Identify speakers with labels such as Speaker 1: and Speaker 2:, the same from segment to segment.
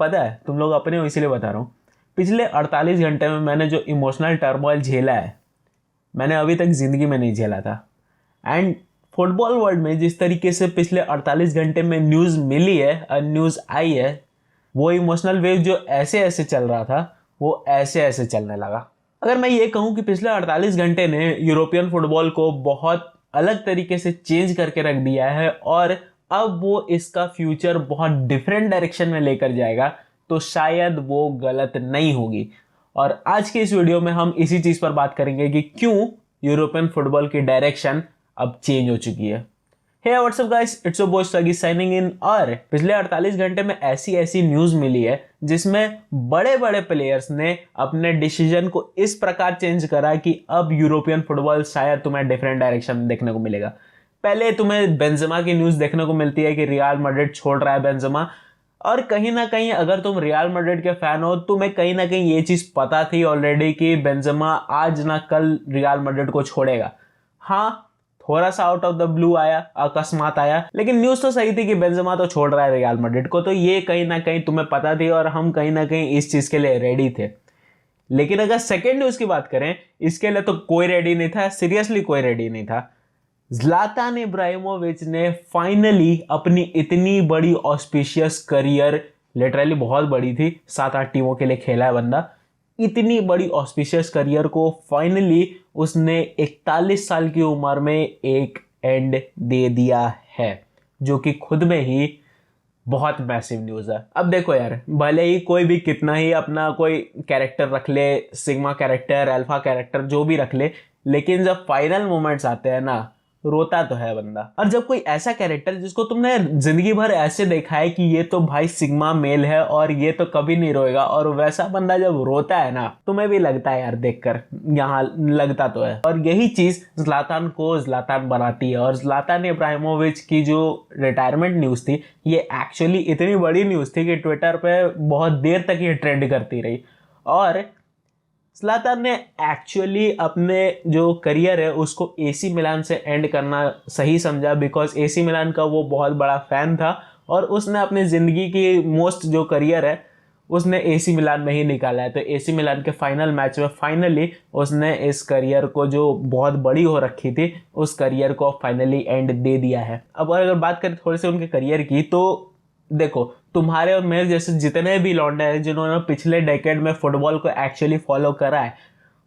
Speaker 1: पता है तुम लोग अपने हो इसीलिए बता रहा हूँ। पिछले 48 घंटे में मैंने जो इमोशनल टर्मोइल झेला है, मैंने अभी तक जिंदगी में नहीं झेला था। एंड फुटबॉल वर्ल्ड में जिस तरीके से पिछले 48 घंटे में न्यूज़ मिली है और न्यूज़ आई है, वो इमोशनल वेव जो ऐसे ऐसे चल रहा था वो ऐसे ऐसे चलने लगा। अगर मैं ये कहूँ कि पिछले 48 घंटे ने यूरोपियन फुटबॉल को बहुत अलग तरीके से चेंज करके रख दिया है और अब वो इसका फ्यूचर बहुत डिफरेंट डायरेक्शन में लेकर जाएगा, तो शायद वो गलत नहीं होगी। और आज के इस वीडियो में हम इसी चीज़ पर बात करेंगे कि क्यों यूरोपियन फुटबॉल की डायरेक्शन अब चेंज हो चुकी है। Hey WhatsApp guys, it's your boy Swaggy signing in. और पिछले 48 घंटे में ऐसी ऐसी न्यूज़ मिली है जिसमें बड़े बड़े प्लेयर्स ने अपने डिसीजन को इस प्रकार चेंज करा कि अब यूरोपियन फुटबॉल शायद तुम्हें डिफरेंट डायरेक्शन में देखने को मिलेगा। पहले तुम्हें बेंजेमा की न्यूज़ देखने को मिलती है कि रियल मैड्रिड छोड़ रहा है बेंजेमा, और कहीं ना कहीं अगर तुम रियल मैड्रिड के फैन हो तुम्हें कहीं ना कहीं ये चीज़ पता थी ऑलरेडी कि बेंजेमा आज ना कल रियल मैड्रिड को छोड़ेगा। हाँ, थोड़ा सा आउट ऑफ द ब्लू आया, अकस्मात आया, लेकिन न्यूज़ तो सही थी कि बेंजेमा तो छोड़ रहा है रियल मैड्रिड को, तो ये कहीं ना कहीं तुम्हें पता थी और हम कहीं ना कहीं इस चीज़ के लिए रेडी थे। लेकिन अगर सेकेंड न्यूज़ की बात करें, इसके लिए तो कोई रेडी नहीं था, सीरियसली कोई रेडी नहीं था। ज़्लातान इब्राहिमोविच ने फाइनली अपनी इतनी बड़ी ऑस्पिशियस करियर, लिटरली बहुत बड़ी थी, 7-8 टीमों के लिए खेला है बंदा, इतनी बड़ी ऑस्पिशियस करियर को फाइनली उसने 41 साल की उम्र में एक एंड दे दिया है, जो कि खुद में ही बहुत मैसिव न्यूज़ है। अब देखो यार, भले ही कोई भी कितना ही अपना कोई कैरेक्टर रख ले, सिग्मा कैरेक्टर, अल्फा कैरेक्टर, जो भी रख ले, लेकिन जब फाइनल मोमेंट्स आते हैं ना, रोता तो है बंदा। और जब कोई ऐसा कैरेक्टर जिसको तुमने जिंदगी भर ऐसे देखा है कि ये तो भाई सिग्मा मेल है और ये तो कभी नहीं रोएगा, और वैसा बंदा जब रोता है ना, तुम्हें भी लगता है यार देखकर, यहाँ लगता तो है। और यही चीज ज़्लातान को ज़्लातान बनाती है। और ज़्लातान इब्राहिमोविच की जो रिटायरमेंट न्यूज थी, ये एक्चुअली इतनी बड़ी न्यूज थी कि ट्विटर पे बहुत देर तक ये ट्रेंड करती रही। और ज़्लातान ने एक्चुअली अपने जो करियर है उसको एसी मिलान से एंड करना सही समझा, बिकॉज एसी मिलान का वो बहुत बड़ा फैन था और उसने अपनी ज़िंदगी की मोस्ट जो करियर है उसने एसी मिलान में ही निकाला है। तो एसी मिलान के फाइनल मैच में फाइनली उसने इस करियर को, जो बहुत बड़ी हो रखी थी, उस करियर को फाइनली एंड दे दिया है। अब अगर बात करें थोड़े से उनके करियर की, तो देखो, तुम्हारे और मेरे जैसे जितने भी लौंडे हैं जिन्होंने पिछले डेकेड में फुटबॉल को एक्चुअली फॉलो करा है,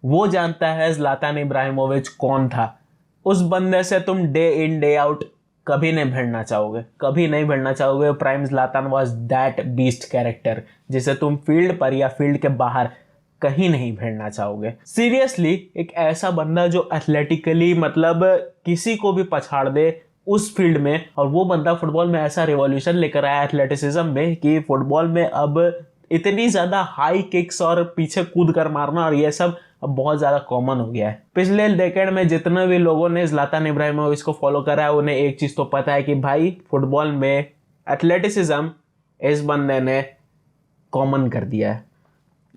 Speaker 1: वो जानता है ज़्लातान इब्राहिमोविच कौन था। उस बंदे से तुम डे इन डे आउट कभी नहीं भिड़ना चाहोगे, कभी नहीं भिड़ना चाहोगे। Prime ज़्लातान was that beast character जिसे तुम फील्ड पर या फील्ड के बाहर कहीं नहीं भिड़ना चाहोगे। सीरियसली एक ऐसा बंदा जो एथलेटिकली मतलब किसी को भी पछाड़ दे उस फील्ड में, और वो बंदा फुटबॉल में ऐसा रिवॉल्यूशन लेकर आया एथलेटिसिज्म में कि फुटबॉल में अब इतनी ज़्यादा हाई किक्स और पीछे कूद कर मारना और ये सब अब बहुत ज़्यादा कॉमन हो गया है। पिछले डेकेड में जितने भी लोगों ने ज़्लातान इब्राहिमोविच को फॉलो करा है उन्हें एक चीज़ तो पता है कि भाई फुटबॉल में एथलेटिसिज्म इस बंदे ने कॉमन कर दिया है।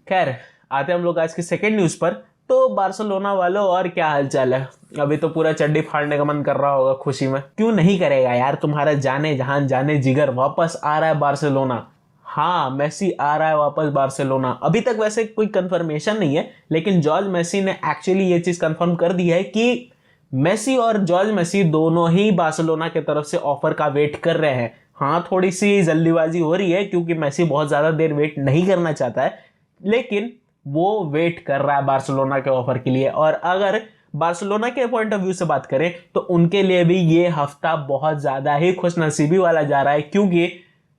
Speaker 1: खैर, आते हम लोग आज की सेकेंड न्यूज़ पर। तो बार्सिलोना वालों, और क्या हालचाल है? अभी तो पूरा चड्डी फाड़ने का मन कर रहा होगा खुशी में। क्यों नहीं करेगा यार, तुम्हारा जाने जहान जाने जिगर वापस आ रहा है बार्सिलोना। हाँ, मेसी आ रहा है वापस बार्सिलोना। अभी तक वैसे कोई कंफर्मेशन नहीं है, लेकिन जॉर्ज मेसी ने एक्चुअली ये चीज कंफर्म कर दी है कि मेसी और जॉर्ज मेसी दोनों ही बार्सिलोना की तरफ से ऑफर का वेट कर रहे हैं। हाँ, थोड़ी सी जल्दीबाजी हो रही है क्योंकि मेसी बहुत ज्यादा देर वेट नहीं करना चाहता है, लेकिन वो वेट कर रहा है बार्सिलोना के ऑफर के लिए। और अगर बार्सिलोना के पॉइंट ऑफ व्यू से बात करें तो उनके लिए भी ये हफ्ता बहुत ज्यादा ही खुशनसीबी वाला जा रहा है, क्योंकि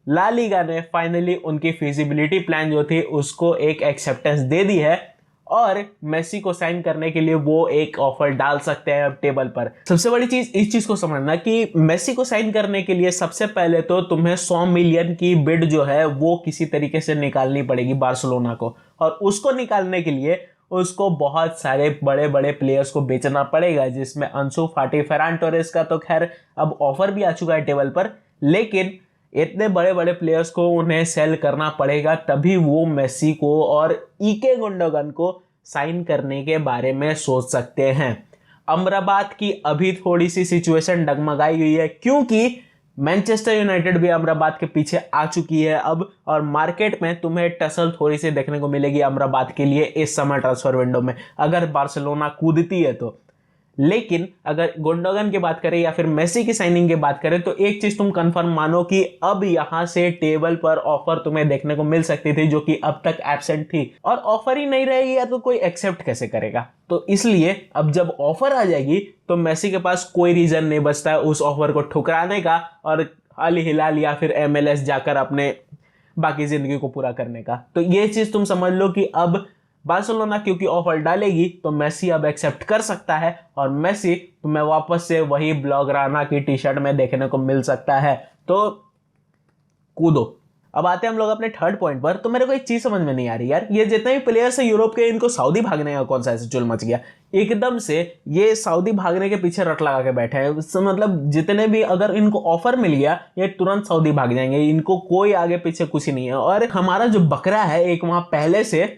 Speaker 1: ला लीगा ने फाइनली उनकी फिजिबिलिटी प्लान जो थी उसको एक एक्सेप्टेंस दे दी है और मेसी को साइन करने के लिए वो एक ऑफर डाल सकते हैं अब टेबल पर। सबसे बड़ी चीज इस चीज को समझना कि मेसी को साइन करने के लिए सबसे पहले तो तुम्हें 100 मिलियन की बिड जो है वो किसी तरीके से निकालनी पड़ेगी बार्सिलोना को, और उसको निकालने के लिए उसको बहुत सारे बड़े बड़े प्लेयर्स को बेचना पड़ेगा, जिसमें अंसु फाटी, फेरान टोरेस का तो खैर अब ऑफर भी आ चुका है टेबल पर, लेकिन इतने बड़े बड़े प्लेयर्स को उन्हें सेल करना पड़ेगा, तभी वो मेसी को और ईके गुंडोगन को साइन करने के बारे में सोच सकते हैं। अमराबाद की अभी थोड़ी सी सिचुएशन डगमगाई हुई है, क्योंकि मैनचेस्टर यूनाइटेड भी अमराबाद के पीछे आ चुकी है अब, और मार्केट में तुम्हें टसल थोड़ी सी देखने को मिलेगी अमराबाद के लिए इस समय ट्रांसफर विंडो में, अगर बार्सिलोना कूदती है तो। लेकिन अगर गुंडोगन की बात करें या फिर मेसी की साइनिंग की बात करें तो एक चीज तुम कंफर्म मानो कि अब यहां से टेबल पर ऑफर तुम्हें देखने को मिल सकती थी, जो कि अब तक एब्सेंट थी। और ऑफर ही नहीं रहेगी या तो कोई एक्सेप्ट कैसे करेगा? तो इसलिए अब जब ऑफर आ जाएगी तो मेसी के पास कोई रीजन नहीं बचता है उस ऑफर को ठुकराने का और अल हिलाल या फिर MLS जाकर अपने बाकी जिंदगी को पूरा करने का। तो ये चीज तुम समझ लो कि अब बार्सिलोना क्योंकि ऑफर डालेगी तो मेसी अब एक्सेप्ट कर सकता है, और मेसी तुम्हें वापस से वही ब्लॉगराना की टी शर्ट में देखने को मिल सकता है। तो कूदो। अब आते हैं हम लोग अपने थर्ड पॉइंट पर। तो मेरे को एक चीज समझ में नहीं आ रही यार, ये जितने भी प्लेयर्स है यूरोप के, इनको सऊदी भागने का कौन सा ऐसे चुल मच गया एकदम से? ये सऊदी भागने के पीछे रट लगा के बैठे हैं। मतलब जितने भी अगर इनको ऑफर मिल गया ये तुरंत सऊदी भाग जाएंगे, इनको कोई आगे पीछे कुछ ही नहीं है। और हमारा जो बकरा है एक वहां पहले से,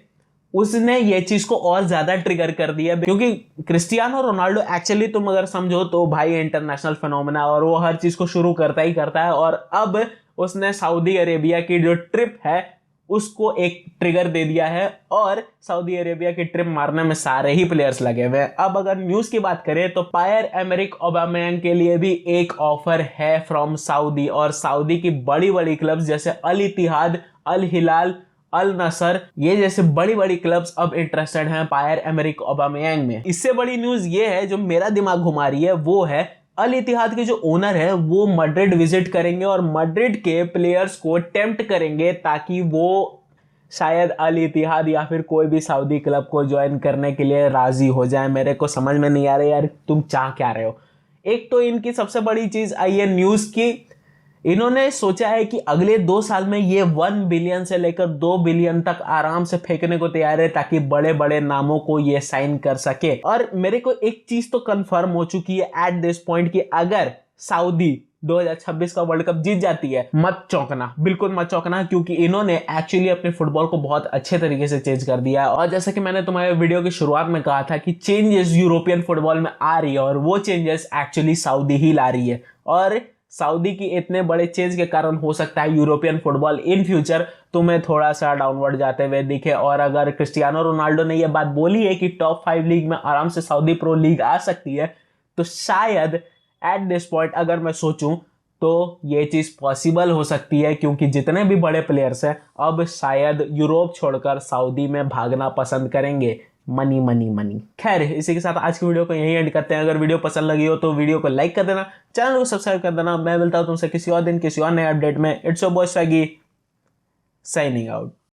Speaker 1: उसने ये चीज को और ज्यादा ट्रिगर कर दिया, क्योंकि क्रिस्टियानो रोनाल्डो एक्चुअली तुम अगर समझो तो भाई इंटरनेशनल फिनोमेना, और वो हर चीज को शुरू करता ही करता है। और अब उसने सऊदी अरेबिया की जो ट्रिप है उसको एक ट्रिगर दे दिया है, और सऊदी अरेबिया की ट्रिप मारने में सारे ही प्लेयर्स लगे हुए हैं। अब अगर न्यूज की बात करें तो पायर एमरिक ओबामेयांग के लिए भी एक ऑफर है फ्रॉम सऊदी, और सऊदी की बड़ी बड़ी क्लब्स जैसे अल इत्तिहाद, अल हिलाल, अल नसर, ये जैसे बड़ी बड़ी क्लब्स अब इंटरेस्टेड हैं पायर एमरिक ओबामेयांग में। इससे बड़ी न्यूज ये है जो मेरा दिमाग घुमा रही है, वो है अल इत्तिहाद के जो ओनर है वो मैड्रिड विजिट करेंगे और मैड्रिड के प्लेयर्स को टेम्प्ट करेंगे ताकि वो शायद अल इत्तिहाद या फिर कोई भी सऊदी क्लब को ज्वाइन करने के लिए राजी हो जाए। मेरे को समझ में नहीं आ रहा यार, तुम चाह क्या रहे हो? एक तो इनकी सबसे बड़ी चीज आई है न्यूज की, इन्होंने सोचा है कि अगले 2 साल में ये 1 बिलियन से लेकर 2 बिलियन तक आराम से फेंकने को तैयार है ताकि बड़े बड़े नामों को ये साइन कर सके। और मेरे को एक चीज तो कंफर्म हो चुकी है एट दिस पॉइंट कि अगर सऊदी 2026 का वर्ल्ड कप जीत जाती है, मत चौंकना, बिल्कुल मत चौंकना, क्योंकि इन्होंने एक्चुअली अपने फुटबॉल को बहुत अच्छे तरीके से चेंज कर दिया है। और जैसा कि मैंने तुम्हारे वीडियो की शुरुआत में कहा था कि चेंजेस यूरोपियन फुटबॉल में आ रही है, और वो चेंजेस एक्चुअली सऊदी ही ला रही है। और सऊदी की इतने बड़े चेंज के कारण हो सकता है यूरोपियन फुटबॉल इन फ्यूचर तुम्हें थोड़ा सा डाउनवर्ड जाते हुए दिखे। और अगर क्रिस्टियानो रोनाल्डो ने यह बात बोली है कि टॉप 5 लीग में आराम से सऊदी प्रो लीग आ सकती है, तो शायद एट दिस पॉइंट अगर मैं सोचूं तो ये चीज पॉसिबल हो सकती है, क्योंकि जितने भी बड़े प्लेयर्स हैं अब शायद यूरोप छोड़कर सऊदी में भागना पसंद करेंगे। Money money money. खैर, इसी के साथ आज की वीडियो को यहीं एंड करते हैं। अगर वीडियो पसंद लगी हो तो वीडियो को लाइक कर देना, चैनल को सब्सक्राइब कर देना। मैं मिलता हूं तुमसे किसी और दिन किसी और नए अपडेट में। It's your boy Swiggy signing out.